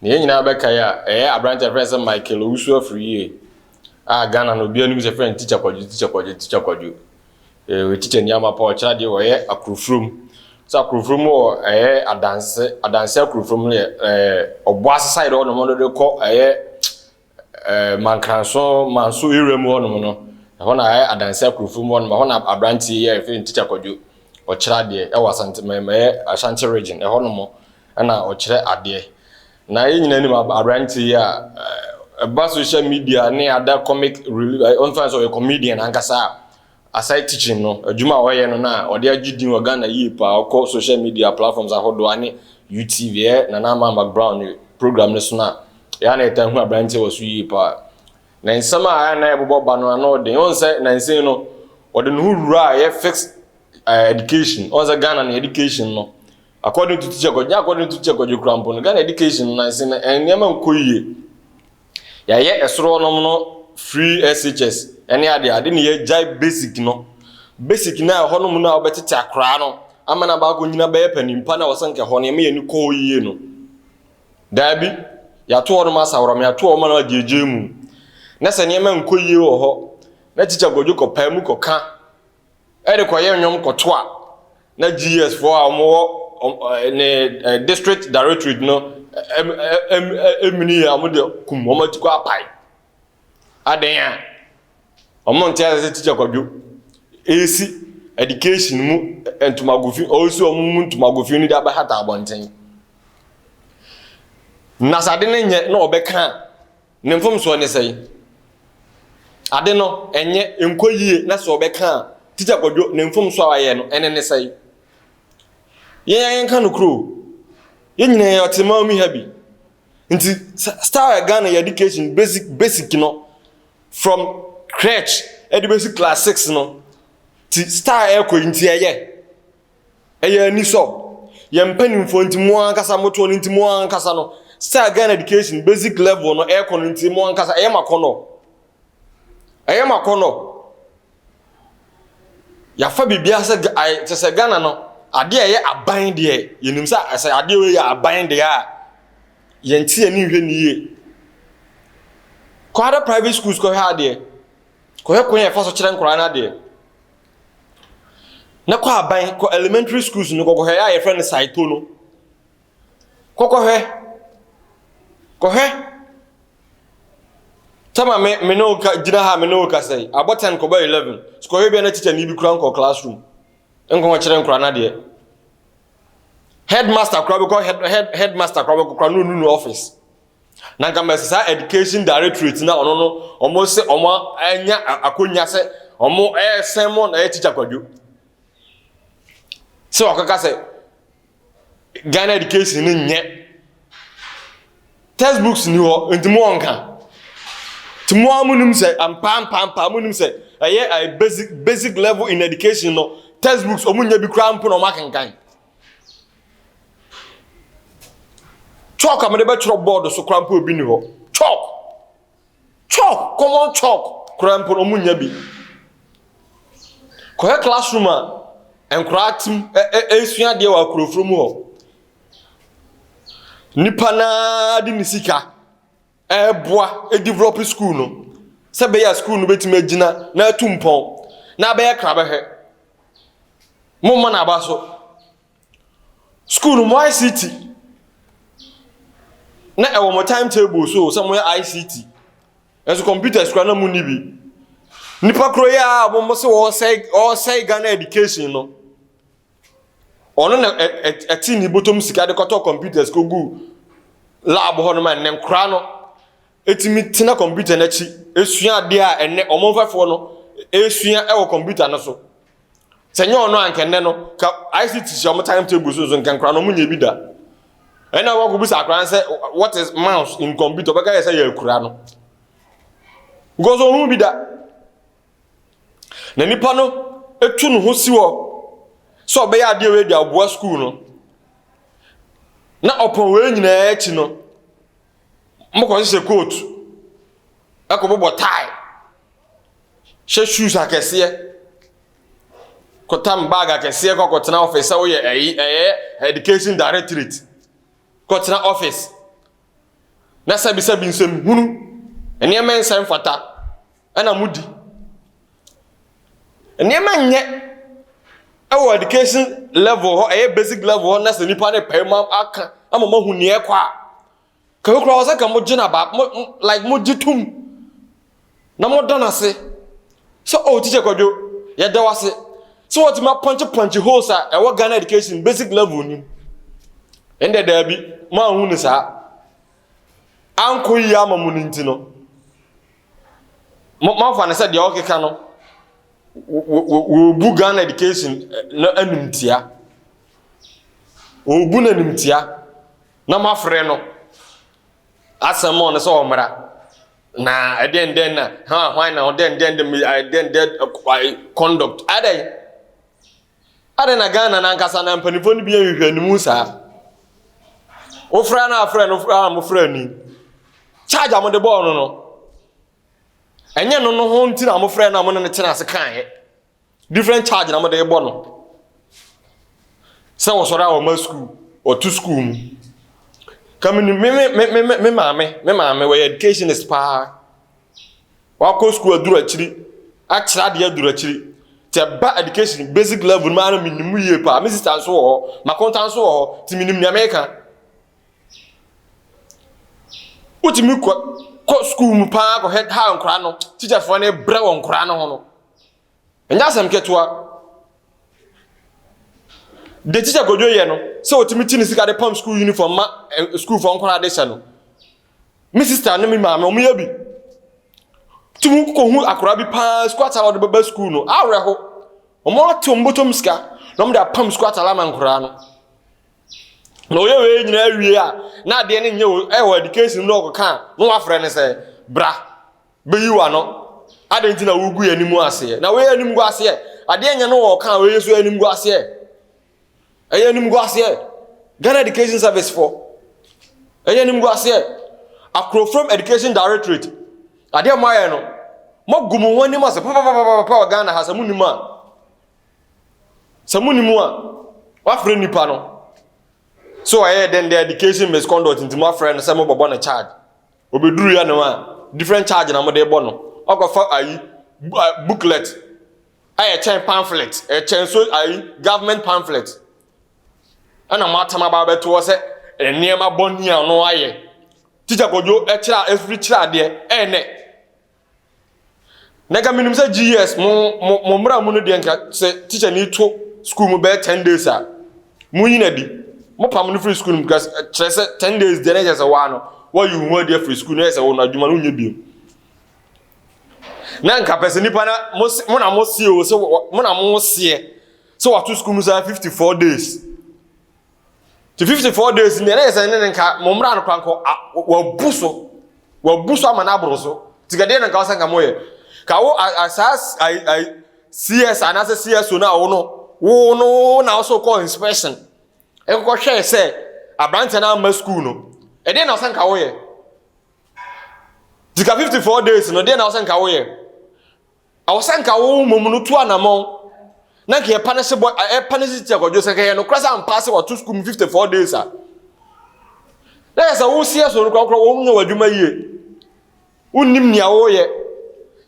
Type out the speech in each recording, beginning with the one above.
ne nyina beka ya abrante friend say Michael Owusu afri Ghana no bia nim say friend teacher kwaju we teacher niama pa o kira de wo ye akrofrom so akrofrom wo adanse akrofrom le obo aside wo no mo de ko mankranso manso irem wo no no ho na adanse akrofrom wo no ho na abrante ye friend teacher kwaju o kira de e wasante Ashanti region ho no mo na o kira ade na ye nyina ni abrante ya ba social media ne ada comic relief on fans of a comedian ankasa aside teaching no adwuma oye no na ode agidin wa Ghana yi pa ko social media platforms ahodo ane YouTube na ma background program ne so na ya na etan hu abrante wasu yi pa na nsama na ebobo ba no na ode on say na nsen no ode no hurura ye fix education on say Ghana na education no according to teacher go crampo no Ghana education na nsen enema nkoyie ya ye esoro no free SHS any ade ne ye jai basic na ho no mu na obetete akra no amana ba ko nyina be panimpa na wosanke ho ne me ye ni ko yie no dabi ya to no masawro me ya to ma na jeje mu na se ne ma nko yie wo ho na teacher gojo ko pa mu ko ka e de ko ye nwom ko to a na GS for am ne district directorate no emini ya mo de kum o matiko apai aden omo ntia se teacher kwadwo esi education mu entumagofi also omo ntumagofi ni da ba hata abonten na sade ne nye na obeka ne mfom so ne sei ade no enye enkoyie na so obeka teacher kwadwo ne mfom so aye no ene ne sei yen kan kro yen nyina ya otema mi habi nti start Ghana education basic no from crèche the basic class 6 no ti start eko nti eye ni so ye mpanimfo nti mo ankasa moto nti mo ankasa no start Ghana education basic level no eko nti mo ankasa eye makono ya fa bibia se Ghana no ade eye aban de yenim sa ade we ya aban de a yenti ani hwe niye kwara private schools ko ha de ko he ko ye fa so kire nkora na de na kwa aban ko elementary schools no ko he ya ye friend saito no ko he tama me no ka jina ha me no ka say abotan ko ba 11 ko he bi na teacher ni bi kura nko classroom enko kire nkora na de headmaster kwabo ko headmaster kwabo ko no office na kama sa education directorate na ono no omo se omo anya akonya se omo sermon na teacher kwadwo so okaka se Ghana education ni nye textbooks ni ho ntimo onka timo amunum se ampa amunum se a basic level in education no textbooks omunya bi kra mpo no makenkan chalk amede be chro board so krampo obi ni ho chalk common chalk krampo omunya bi ko he classroom a enkratim esua de wa kurofrom ho nipa na di nisika boa develop school no se be ya school no betima gina na atumpon na be ya krabe he mo ma na ba so school mo ICT na ewo mo timetable so somewhere ICT as computers kwa na mu ni bi nipa kro ya mo se wo say Ghana education no ono na eti ni bottom sika de koto computers ko gu lab ho no man nem kra no etimi tina computer na chi esua de a enne omofafo no esua ewo computer no so senye ono ankenne no ka ICT shi omo timetable so nkan kra no mu nya bi da ena wo go bisa kra say what is mouse in computer baka ya say ya kura no gozo mu bi da na nipa no etu no ho siwo so be ya de we dia boa school no na opon we nyina echi no mko se coat akobobo tie she shoes akese ko tam bag akese ko tena office wo ye education directorate ko tena office na sabi nsem hunu enema nsem fata ana mudi enema nye our education level ho basic level ho na se nipa ne pema aka ama mahu ne kwa ka we kura wasa ka mo gina ba like mo gitum na mo dana se so teacher Kwadwo ye da wase so what ma punch holes e wo Ghana education basic level ni ende da bi ma hu ni sa anko yi ama mu nti no ma fa na se de okeka no wo bu Ghana education na animtia wo bu na animtia na ma frɛ no asamo no so omra na den na ha why na den conduct adai na Ghana na nkasa na mpanifo ni bia hwehwanimu saa o fra na afra no fra mo fra ni charge am de ball no enye no ho nti na mo fra na mo ne tena ase kan he different charge na mo de ball no se wo sora o ma school o to school mu kamini me mame we education is pa wa ko school aduru akiri akira de aduru akiri te ba education basic level ma na minimu ye pa me sister so ho ma kontan so ho ti minim ni America utimi ko school mu pa ko head ha nkura no teacher for na bre won nkura no ho no enya sam ketua the teacher Kwadwo ye no so otimi tini sika de pam school uniform ma school for nkura de no me sister no me mama omo ya bi tumu ko hu akura bi pa squat ala de baba school no awre ho omo atom botom sika no me da pam squat ala man nkura no no ye we nyina awie a na de ne nye wo education no ko kan no afre ne se bra beyiwa no ade ntina wo gu animu ase na we animu gu ase ade nya no wo kan we yesu animu gu ase animu gu ase Ghana Education Service for animu gu ase akro from Education Directorate ade amaye no mo gumu woni ma se pa Ghana ha samunimu a wa frɛ nipa no so then the education misconduct into my friend some bobo na charge obeduru ya no a different charge na mo de bo no okofa ayi booklet ayi chain pamphlet chain so ayi government pamphlet ana matama ba beto se eniema boni an no aye teacher Kwadwo kira every kira de ene nega minimum say GS mo mra mu no de nka se teacher ni to school mu be 10 days a mu yina di mo pam no free school because 10 days the next one what you want there free school no say won adwuma no nya biem na nka person nipa na mo na mo sie o so mo na mo sie so what to school mu say 54 days to 54 days ni na say ne nka mo mra no kwanko wa buso ama na abroso tigade na nka wasa nka mo ye ka wo asas I CS anase CS na wo no na also call inspection ekoko hwe se abrante na ma school no e dey na osanka wo ye dika 54 days no dey na osanka wo ye awosanka wo momunu tu anamon na ke punish boy punish teacher Kwadwo se ke no krasa am pass wa to school 54 days a na say wo sie so no kwakro wo nya wadwuma yie unnim nia wo ye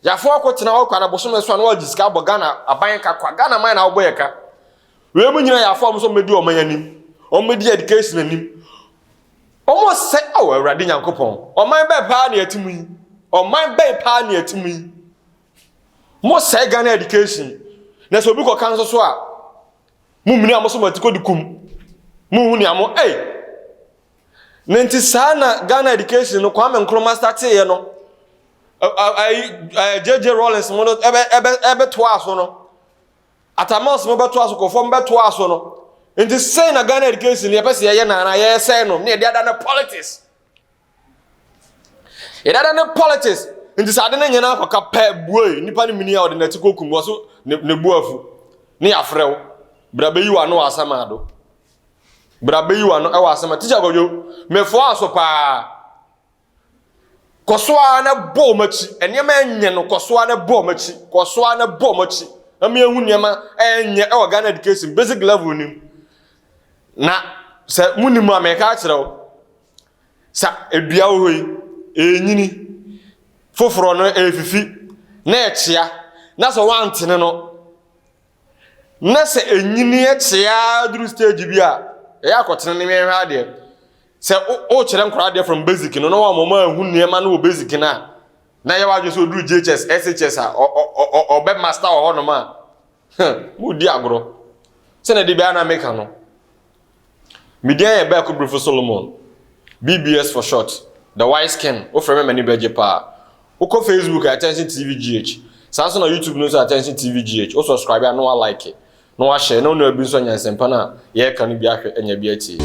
ya fo akotena wo kwa na boso so na wa jiska bo Ghana aban ka kwa Ghana man na wo boye ka we mu nyina ya fo am so medi o mayanim o medi education anim omo se awo awrade nyankopon o man be pa na atimu yi o man be pa na atimu yi mo se Ghana education na so bi ko kan so a mu mini amoso matiko dikum mu hu ni amo nenti sana Ghana education no Kwame Nkrumah start ye no JJ Rawlings mo ebe to aso no atamos mo be to aso ko fo be to aso no nti say na Ghana education ye pese ye na ye say no ne dia da na politics e da na politics nti sade na nyina akaka pa buoi nipa ni mini ya ordinate kokum wo so ne buafu ne afrew bra be yiwa no asama do bra be yiwa no e wa asama teacher Kwadwo me fo aso pa kosoa na bo machi enema enye no kosoa na bo machi ami ehu niema enye e wa Ghana education basic level ni na se munimu ameka kirewo sa edua hoyi enyini foforo no efifi na echia na so wantene no na se enyini echia duru stage bi a akotene ne mehwe ade se o kire nkora ade from basic no wa mama hu niema na o basic na ye wa so duru JHS SHS a obe master ho no ma mu di agro se na de bia na make no media ye ba ko Brofo Solomon BBS for short the wise skin o frame many beje pa o ko Facebook Attention TV GH sanso na YouTube no so Attention TV GH o subscribe and no like it no wa share no no abi so nyansempa na ye ka no bi ahwe anya bi ati